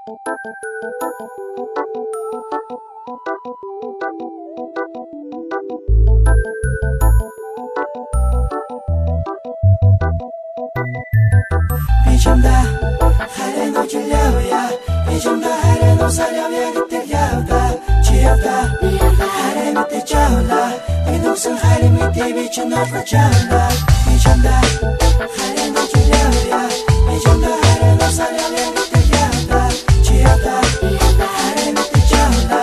Бичамда харин очилявя бичамда харин осалявя гэтэлявда чиявда харин мэтэчавла нэгнүсэн харин мэтэ бичнарла чавла бичамда харин очилявя бичамда харин осалявя гэтэлявда чиявда харин мэтэчавла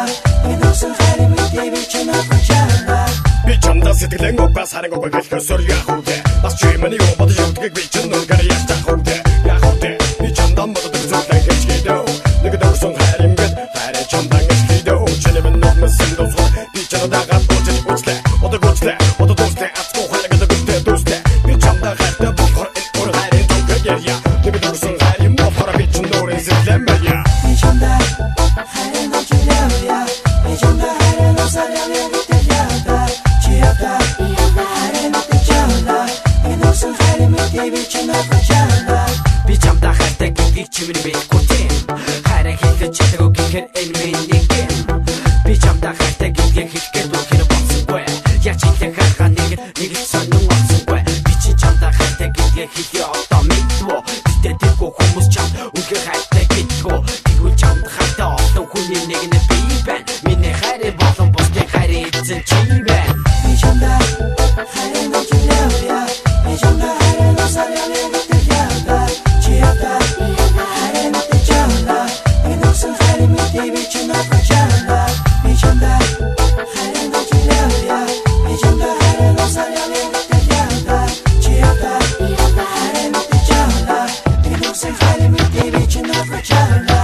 нэгнүсэн харин мэтэ бичнарла чавла бичамда сэтгэлэн угаас харин уг гэлхэр сөр яхуутэ бас чимэний обод явдгийг бичэн нүгэр ястахуутэ яхуутэ бичамда модод зүлэн гэчгидөө нэг дөрсөн харин гэд харин чамдан гэчгидөө чэнэмэн нөхмэсэн досгоо бичамда гатууч уцлэ одод достэй ацгүй харин гэд бүтэ достэй бичамда хатта бохор ор харин түгэрья нэг дөрсөн харин бохор бичэн дөрэн зэлэмбэя бичамда харин очилявя бичамда харин осалявя гэтэлявда чиявда харин мэтэчавла нэгнүсэн харин мэтэ бичнарла чавла бичамда хатта гихийг чимэн бэлгүүтэн харин хэлэх чатаг гэхэр энэ нэг юм бичамда хатта гихийг хэлэхэд үхэн болсонгүй яч их хараа нэг сонин болсонгүй бичи чамда хатта гихийг хэлээ одоо мэдвэ тэтэд хүмүүс чам үгүй хатта гихөө тэгвэл чамд хатта олон хүний нэг нь би байна миний харин болон бусдын харин эзэн чи байна бичамда харин очилявя бичамда харин осалявя гэтэлявда чиявда харин мэтэчавла нэгнүсэн харин мэтэ бичнарла чавла бичамда харин очилявя бичамда харин осалявя гэтэлявда чиявда харин мэтэчавла нэгнүсэн харин мэтэ бичнарла чавла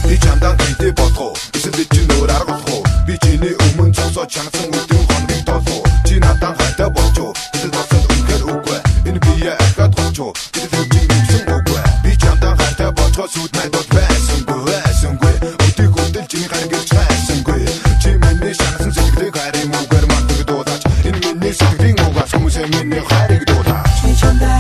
бичамдан гэдэг бодгоо эсвэл чинь өөр арга болох уу би чиний өмнө цогсоо чангасан үдэн хоног тоолоо чи надад хайтай болчоо тэгэл босод үнээр үгүй энэ бие ахад болчоо тэгэл чинь үсэн үгүй бичамдан хайтай болчоо сүд надад байсангүй өдөө хөдөл чиний харин гэж хайсангүй чи миний шансан сэтгэлийг харин үгээр матг дуулаач энэ миний сэтгэлийн угаас хүмүүс миний хариг дуулаач бичамда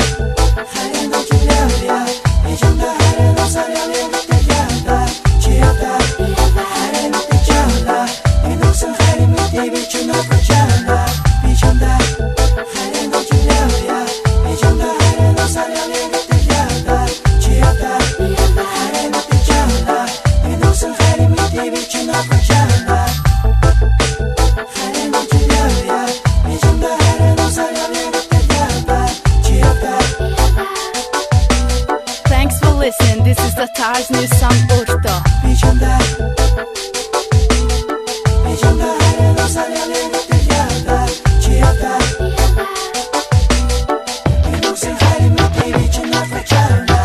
харин очилявя бичамда харин осалявя гэтэлявда чиявда харин мэтэчавла нэгнүсэн харин мэтэ бичнарла чавла бичамда харин очилявя бичамда харин осалявя гэтэлявда чиявда харин мэтэчавла нэгнүсэн харин мэтэ бичнарла чавла харин очилявя бичамда харин осалявя гэтэлявда чиявда. Thanks for listening. This is the Tars new song Urto. Бичамда харин осалявя гэтэлявда чиявда нэгнүсэн харин мэтэ бичнарла чавла